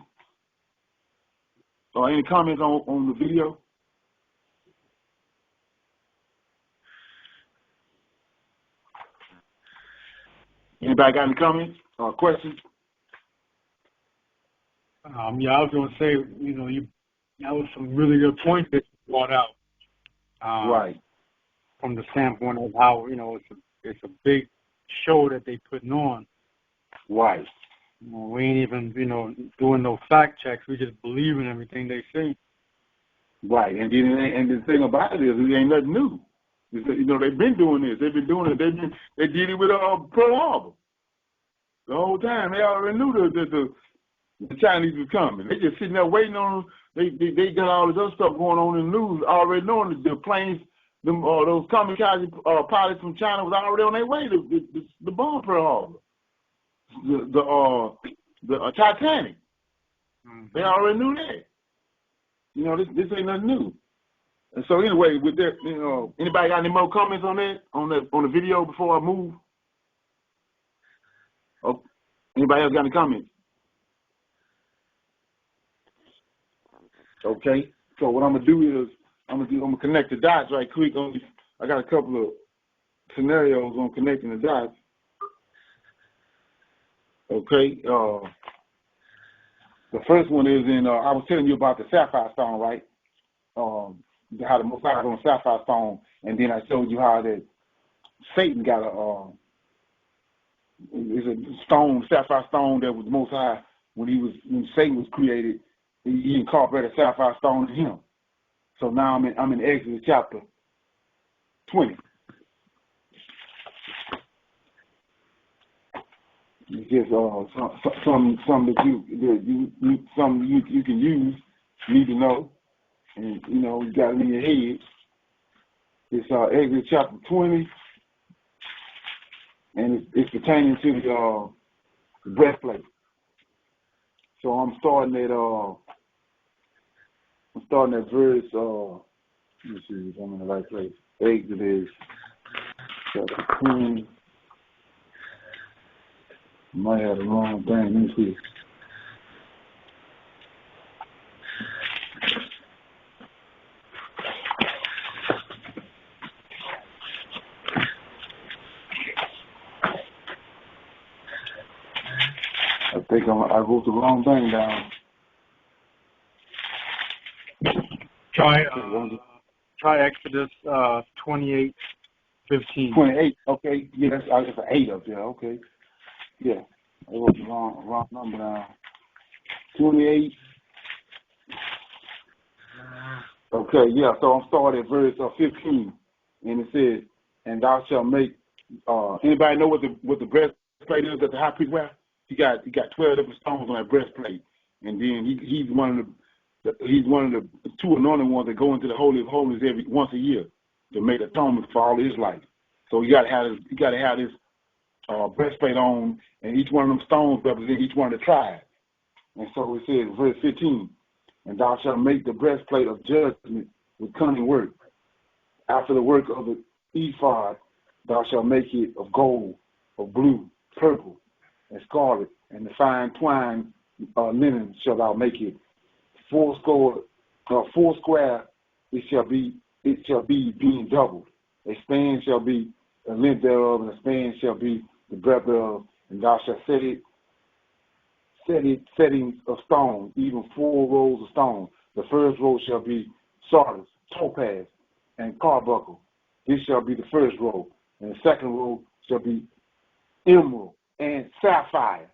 or any comments on the video? Anybody got any comments or questions? Yeah, I was going to say, that was some really good points that you brought out. Right. From the standpoint of how, it's a big show that they putting on. Right. We ain't even, doing no fact checks. We just believe in everything they say. Right. And the thing about it is it ain't nothing new. They've been doing this. They've been doing it. They did it with Pearl Harbor. The whole time. They already knew the Chinese was coming. They just sitting there waiting on them. They got all this other stuff going on in the news, already knowing that the planes, those kamikaze pilots from China was already on their way to the bomb Pearl Harbor. The Titanic. Mm-hmm. They already knew that. This ain't nothing new. And so anyway, with that, anybody got any more comments on that on the video before I move? Oh, anybody else got any comments? Okay. So what I'm gonna do is I'm gonna connect the dots right quick. I got a couple of scenarios on connecting the dots. Okay. The first one is I was telling you about the sapphire stone, right? How the Most High on sapphire stone, and then I showed you how that Satan got it's a stone, sapphire stone that was Most High when Satan was created. He incorporated sapphire stone in him. So now I'm in Exodus chapter 20. It's just something that you can use, need to know, and you got it in your head. It's Exodus chapter 20, and it's pertaining to the breastplate. So I'm starting at verse Let me see if I'm in the right place. Exodus chapter 20. Might have the wrong thing. Let me see. I think I wrote the wrong thing down. Try Exodus 28:15. 28. Okay. Yeah, that's it's an 8 up there. Okay. Yeah. I wrote the wrong number down. 28. Okay. Yeah. So I'm starting at verse 15, and it says, "And thou shalt make." Anybody know what the breastplate is that the high priest wear? He got 12 different stones on that breastplate, and then he's one of the two anointed ones that go into the Holy of Holies once a year to make atonement for all of his life. So you got to have this breastplate on, and each one of them stones represent each one of the tribes. And so it says, verse 15, "And thou shalt make the breastplate of judgment with cunning work. After the work of the ephod, thou shalt make it of gold, of blue, purple, and scarlet, and the fine twine linen shalt thou make it. Four square it shall be being doubled. A span shall be the length thereof, and a span shall be the breadth thereof, and thou shalt set it settings of stone, even 4 rows of stone. The first row shall be sardis, topaz, and carbuncle. This shall be the first row, and the second row shall be emerald and sapphire."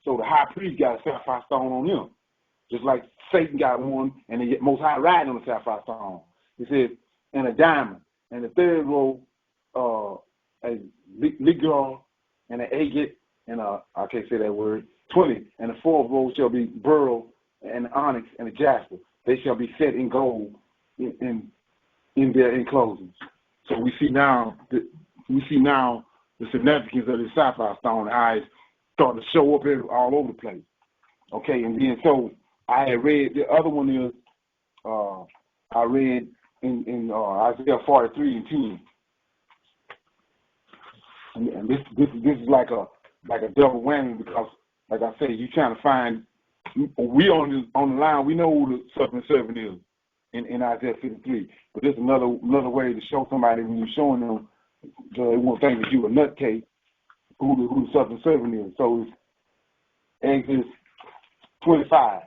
So the high priest got a sapphire stone on him, just like Satan got one, and the Most High riding on the sapphire stone. He says, "And a diamond." And the third row, a ligure and an agate, and I can't say that word, 20. And the fourth row shall be beryl and onyx and a jasper. They shall be set in gold in their enclosings. So we see now the significance of the sapphire stone. Eyes start to show up all over the place. Okay, and then so I had read the other one is I read in Isaiah 43:10, and this is like a double whammy, because like I say, you trying to find, we on the line, we know who the serpent is in Isaiah 53, but this is another way to show somebody, when you're showing them, they won't think that you a nutcase, who the serpent is. So it's Exodus 25.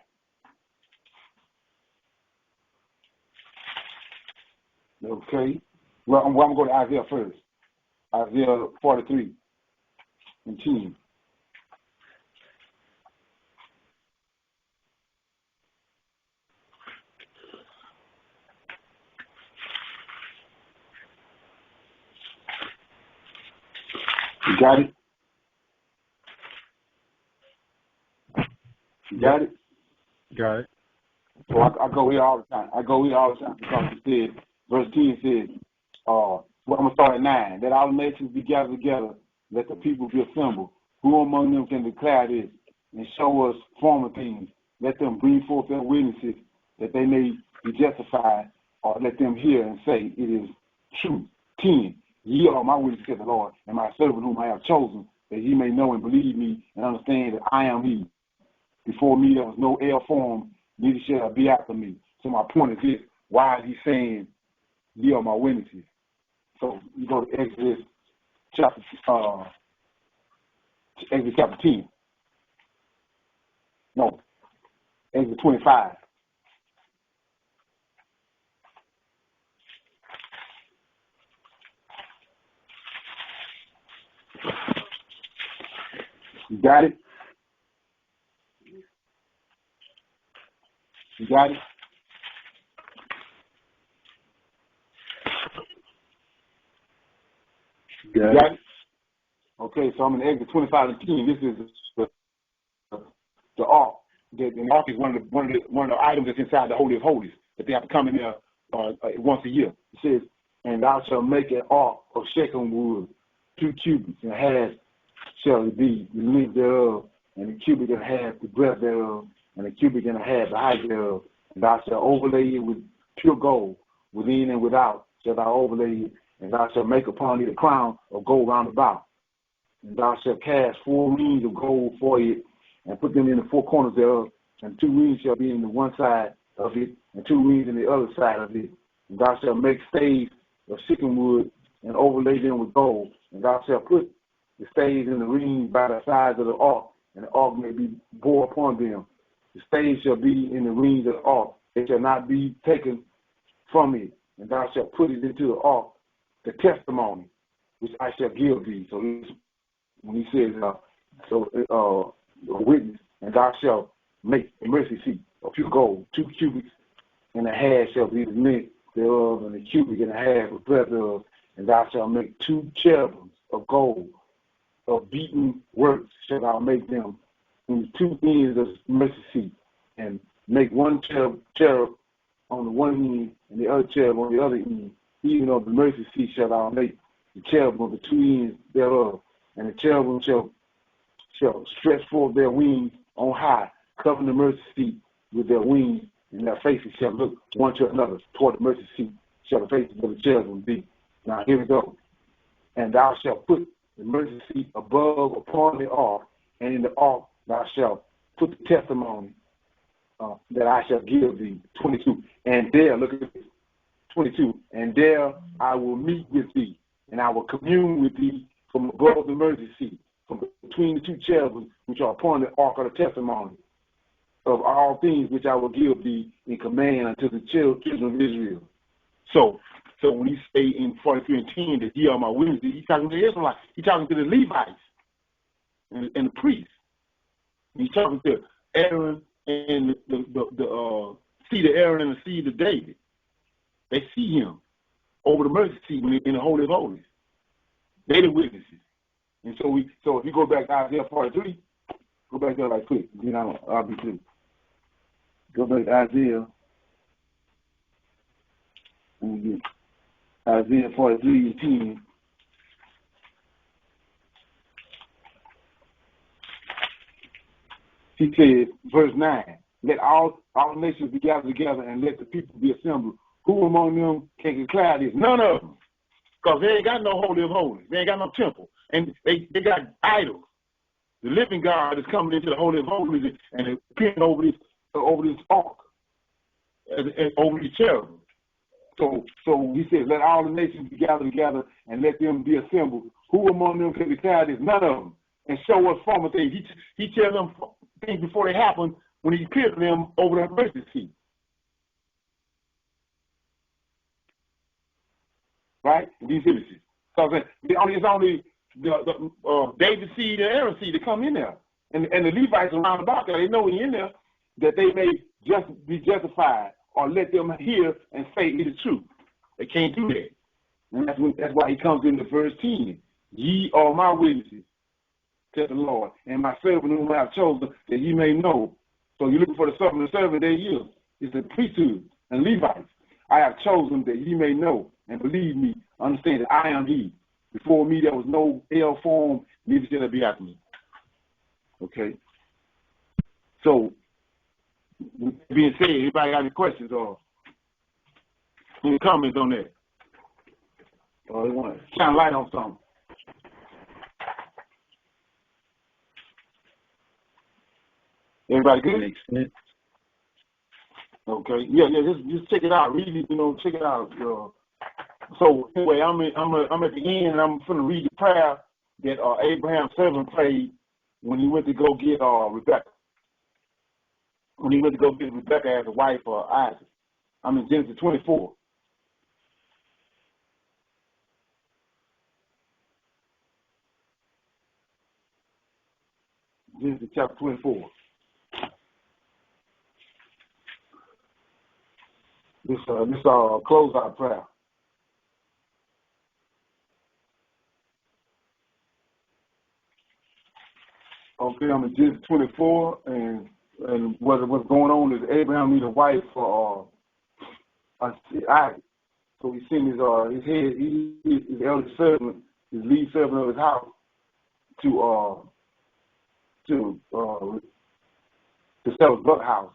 Okay. Well, I'm going to go to Isaiah first. Isaiah 43:10. You got it? You got it? Got it. So I go here all the time. Because it said, verse 10 says, well, I'm going to start at 9. "That all nations be gathered together, let the people be assembled. Who among them can declare this and show us former things? Let them bring forth their witnesses, that they may be justified, or let them hear and say, it is true." 10. "Ye are my witnesses, said the Lord, and my servant whom I have chosen, that ye may know and believe me, and understand that I am he. Before me there was no air form, neither shall there be after me." So my point is this: why is he saying, "Ye are my witnesses"? So you go to Exodus chapter 10. No, Exodus 25. You got it? You got it? You got it? Okay, so I'm in Exodus 25:10. This is the ark. The ark is one of the items that's inside the Holy of Holies that they have to come in there once a year. It says, "And thou shalt make an ark of shechem wood, 2 cubits, and half shall it be the length thereof, and the cubit and a half the breadth thereof, and the cubit and a half the height thereof. And thou shalt overlay it with pure gold. within and without shalt thou overlay it, and thou shalt make upon it a crown of gold round about. And thou shalt cast 4 rings of gold for it, and put them in the 4 corners thereof, and 2 rings shall be in the one side of it, and 2 rings in the other side of it. And thou shalt make staves of chicken wood, and overlay them with gold. And thou shalt put the staves in the rings by the sides of the ark, and the ark may be bore upon them. The staves shall be in the rings of the ark. They shall not be taken from it. And thou shalt put it into the ark, the testimony, which I shall give thee. So this, when he says, a witness, and thou shalt make a mercy seat of pure gold, 2 cubits and a half shall be the length thereof, and a cubic and a half of breadth thereof. And thou shalt make 2 cherubims of gold, of beaten works shall thou make them in the 2 ends of the mercy seat, and make 1 cherub on the one end, and the other cherub on the other end. Even of the mercy seat shall thou make the cherub on the 2 ends thereof, and the cherubim shall stretch forth their wings on high, covering the mercy seat with their wings, and their faces shall look one to another toward the mercy seat. Shall the faces of the cherubim be. Now here we go. And thou shalt put the mercy seat above upon the ark, and in the ark thou shalt put the testimony that I shall give thee. 22. And there, look at this. 22. And there I will meet with thee, and I will commune with thee from above the mercy seat, from between the 2 cherubim which are upon the ark of the testimony, of all things which I will give thee in command unto the children of Israel. So when he say in 43 and 10 that ye are my witnesses, he's talking to the Israelites. He's talking to the Levites and the priests. He's talking to Aaron and the seed of Aaron and the seed of David. They see him over the mercy seat in the Holy of Holies. They the witnesses. And so if you go back to Isaiah 43, go back there like quick. You know, I'll be through. Go back to Isaiah. Isaiah 43 and 10. He said, verse 9, let all nations be gathered together, and let the people be assembled. Who among them can declare this? None of them. Because they ain't got no Holy of Holies. They ain't got no temple. And they got idols. The living God is coming into the Holy of Holies and appearing over this ark, and over the cherubim. So he says, let all the nations be gathered together, and let them be assembled. Who among them can declare this? None of them. And show us former things. He tells them things before they happen when he appeared to them over the mercy seat. Right? These images. So it's only David's seed and Aaron's seed to come in there. And the Levites around about there, they know when you're in there that they may just be justified, or let them hear and say it is true. They can't do that. And that's why he comes in the verse 10. Ye are my witnesses, said the Lord, and my servant whom I have chosen, that ye may know. So you're looking for the servant there he is. It's the priesthood and Levites. I have chosen that ye may know, and believe me, understand that I am he. Before me there was no ill form, neither shall there be after me. Okay? So, with that being said, anybody got any questions or any comments on that? Or they want to shine light on something? Everybody good? Makes sense. Okay. Yeah. Just check it out. Read it. Check it out. So anyway, I'm at the end, and I'm going to read the prayer that Abraham's servant prayed when he went to go get Rebecca. When he went to go get Rebecca as a wife for Isaac. I'm in Genesis 24. Genesis chapter 24. This closeout prayer. Okay, I'm in Genesis 24, and what's going on is Abraham needs a wife for Isaac. So he sent his eldest servant, his lead servant of his house, to sell his brother's house,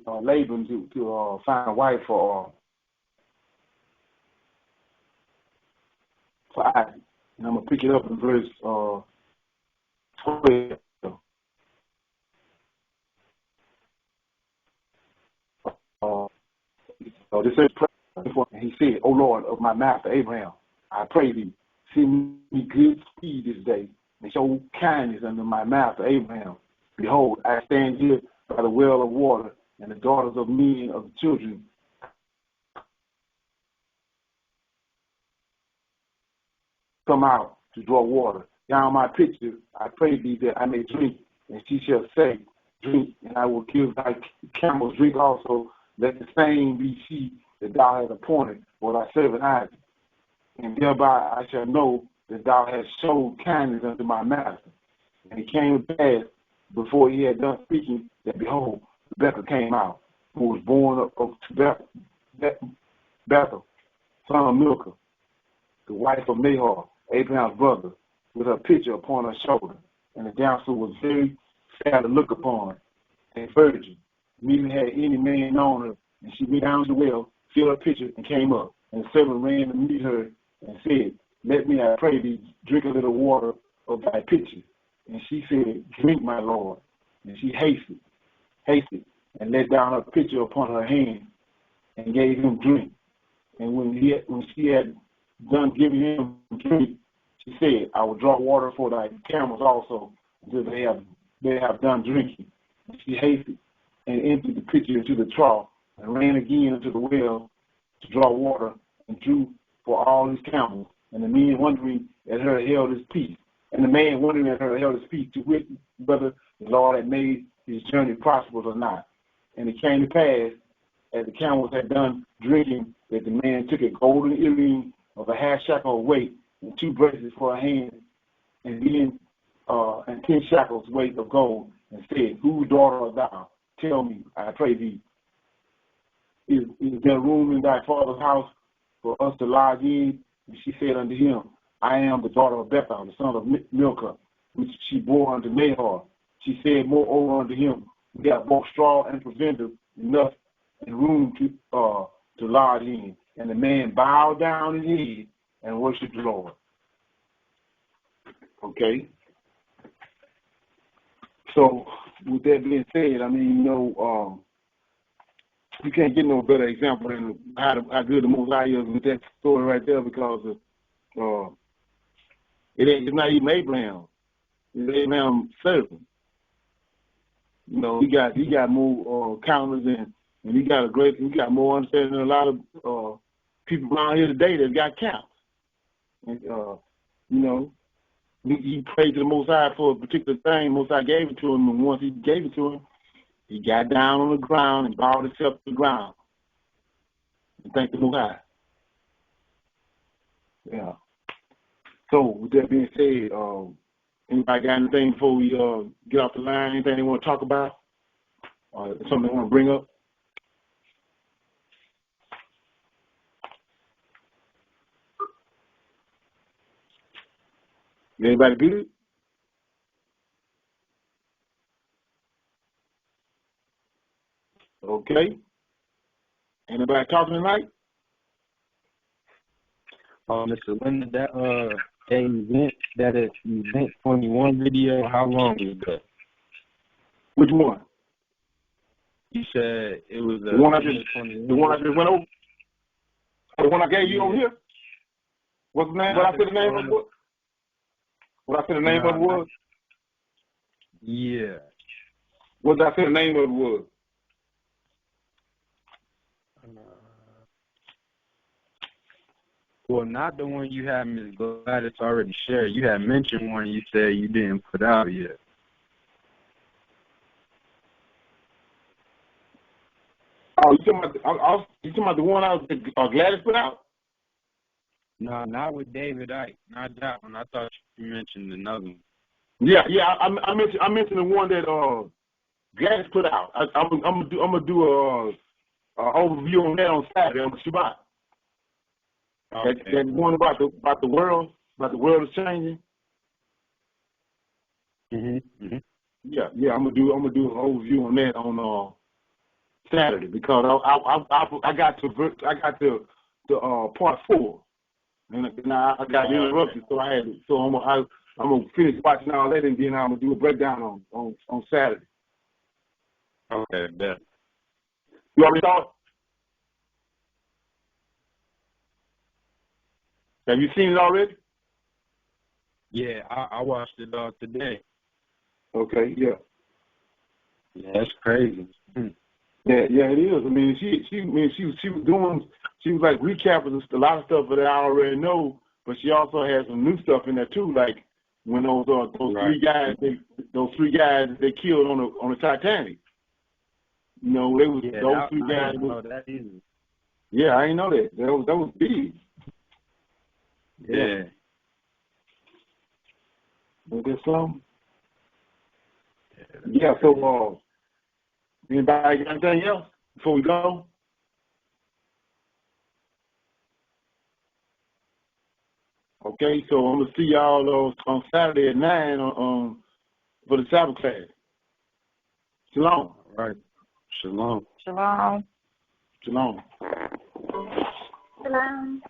Laban, to find a wife for for Isaac. And I'm going to pick it up in verse 12. This says, and he said, O Lord of my master Abraham, I pray thee, send me good speed this day, and show kindness unto my master Abraham. Behold, I stand here by the well of water, and the daughters of men of the children come out to draw water. Down my pitcher, I pray thee that I may drink, and she shall say, drink, and I will give thy camels drink also. Let the same be she that thou hast appointed for thy servant Isaac. And thereby I shall know that thou hast showed kindness unto my master. And it came to pass, before he had done speaking, that behold, Rebekah came out, who was born of Bethel, son of Milcah, the wife of Nahor, Abraham's brother, with her pitcher upon her shoulder. And the damsel was very fair to look upon, a virgin. Neither had any man known her. And she went down to the well, filled her pitcher, and came up. And the servant ran to meet her and said, Let me, I pray thee, drink a little water of thy pitcher. And she said, Drink, my Lord. And she hasted, and let down her pitcher upon her hand, and gave him drink. And when she had done giving him drink, she said, I will draw water for thy camels also, until they have done drinking. And she hasted, and emptied the pitcher into the trough, and ran again into the well to draw water, and drew for all his camels. And the men wondering at her held his peace. And the man wondering at her held his peace, to wit whether the Lord had made his journey prosperous or not. And it came to pass, as the camels had done drinking, that the man took a golden earring of a half shekel weight, and 2 bracelets for her hand, and 10 shekels weight of gold, and said, Whose daughter art thou? Tell me, I pray thee. Is there room in thy father's house for us to lodge in? And she said unto him, I am the daughter of Bethel, the son of Milcah, which she bore unto Nahor. She said moreover unto him, We got both straw and provender enough and room to lodge in. And the man bowed down his head and worshiped the Lord. Okay. So with that being said, I mean, you can't get no better example than how good the Most High is with that story right there, because it's not even Abraham. It's Abraham's servant. He got more counters and he got more understanding than a lot of people around here today that got counts. And he prayed to the Most High for a particular thing. Most High gave it to him, and once he gave it to him, he got down on the ground and bowed himself to the ground and thanked the Most High. Yeah. So with that being said, anybody got anything before we get off the line? Anything they want to talk about? Or something they want to bring up? Anybody good? Okay. Anybody talking tonight? Mr. Linda, that event 21 video, how long was that? Which one? You said it was the one I just went over. The one I gave you over here. What's the name? What I said the name of it? What I said the name of it was? Yeah. What did I say the name of it was? Well, not the one you had Ms. Gladys already shared. You had mentioned one you said you didn't put out yet. Oh, you talking about the one Gladys put out? No, not with David Icke. Not that one. I thought you mentioned another one. Yeah. I mentioned the one that Gladys put out. I'm gonna do a overview on that on Saturday on Shabbat. Okay. That one about the world is changing. Mm-hmm. Yeah. I'm gonna do an overview on that on Saturday, because I got to part 4. And I got interrupted, so I had to, so I'm gonna finish watching all that, and then I'm gonna do a breakdown on Saturday. Okay, bet. You already saw it? Have you seen it already? Yeah, I watched it today. Okay, yeah. Yeah, that's crazy. Yeah, it is. I mean, she was like recapping a lot of stuff that I already know, but she also had some new stuff in there too, like when those Right. three guys they killed on the Titanic. You know, they was those three guys. I didn't know that either. Yeah, I didn't know that. That was big. Yeah. Is there some? Yeah. So, anybody got anything else before we go? Okay, so I'm gonna see y'all on Saturday at 9 for the Sabbath class. Shalom. All right. Shalom. Shalom. Shalom. Shalom.